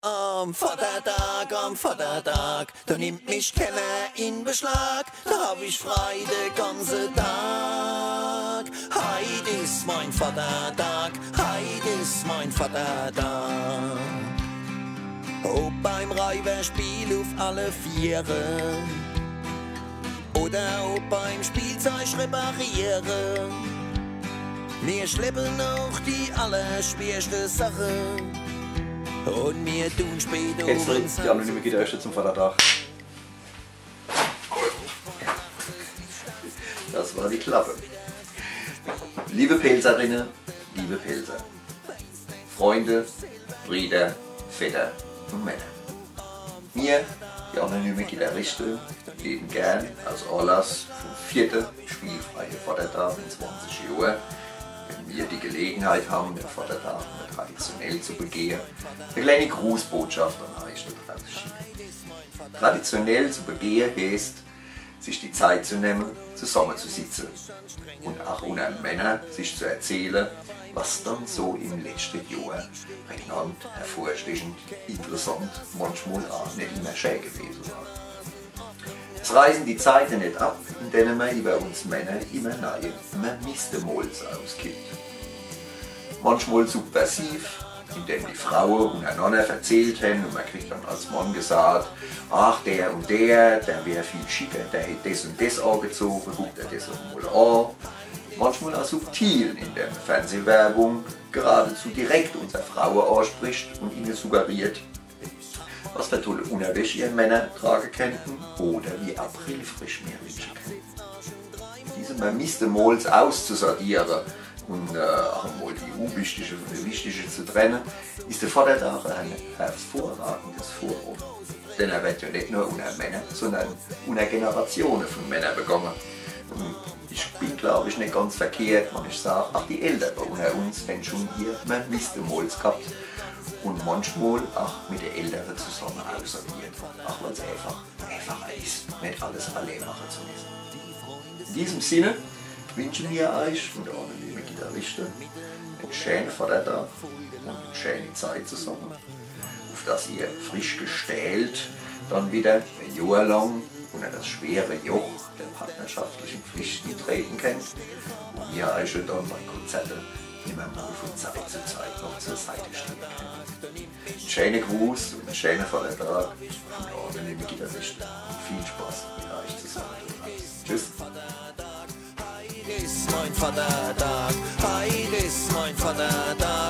Am Vatertag, da nimmt mich keiner in Beschlag, da hab ich frei den ganzen Tag. Heut ist mein Vatertag, heut ist mein Vatertag. Ob beim Reiberspiel auf alle Viere oder ob beim Spielzeug reparieren, wir schleppen auch die allerschwerste Sache. Und wir tun später Kennst du die anonyme Gitarriste zum Vatertag? Das war die Klappe. Liebe Pelzerinnen, liebe Pelzer, Freunde, Brüder, Väter und Männer. Wir, die anonyme Gitarristen, leben gern als Anlass vom 4. spielfreien Vatertag in 20 Jahren, wenn wir die Gelegenheit haben, den Vatertag traditionell zu begehen, eine kleine Grußbotschaft an euch da draußen. Traditionell zu begehen heißt, sich die Zeit zu nehmen, zusammenzusitzen und auch unter Männern sich zu erzählen, was dann so im letzten Jahr prägnant, hervorstechend, interessant, manchmal auch nicht immer schön gewesen war. Es reißen die Zeiten nicht ab, in denen man über uns Männer immer neue, immer Mistemols auskippt. Manchmal subversiv, indem die Frauen untereinander erzählt haben und man kriegt dann als Mann gesagt, ach der und der wäre viel schicker, der hätte das und das angezogen, guckt er das mal an. Manchmal auch subtil, indem Fernsehwerbung geradezu direkt unsere Frauen anspricht und ihnen suggeriert, was für tolle Unterwäsche ihre Männer tragen könnten oder wie aprilfrisch wir wünschen können. Diese Mistemols auszusortieren und auch mal die Unwichtige von der Wichtigen zu trennen, ist der Vatertag ein hervorragendes Forum. Denn er wird ja nicht nur unter Männern, sondern unter Generationen von Männern begangen. Und ich bin, glaube ich, nicht ganz verkehrt, wenn ich sage, auch die Älteren unter uns haben schon hier mehr Mistemols gehabt und manchmal auch mit den Älteren zusammen aussortiert, auch weil es einfacher ist, nicht alles allein machen zu müssen. In diesem Sinne wünschen wir euch von der anonymen Gitarristen einen schönen Vatertag und eine schöne Zeit zusammen, auf dass ihr frisch gestählt dann wieder ein Jahr lang unter das schwere Joch der partnerschaftlichen Pflichten treten könnt und wir euch dann bei Konzerten immer mal von Zeit zu Zeit noch zur Seite stehen können. Ein schöner Gruß und ein schöner Vatertag von der anonymen Gitarristen und viel Spaß mit euch zusammen. Tschüss. Heut ist mein Vatertag, heut ist mein Vatertag.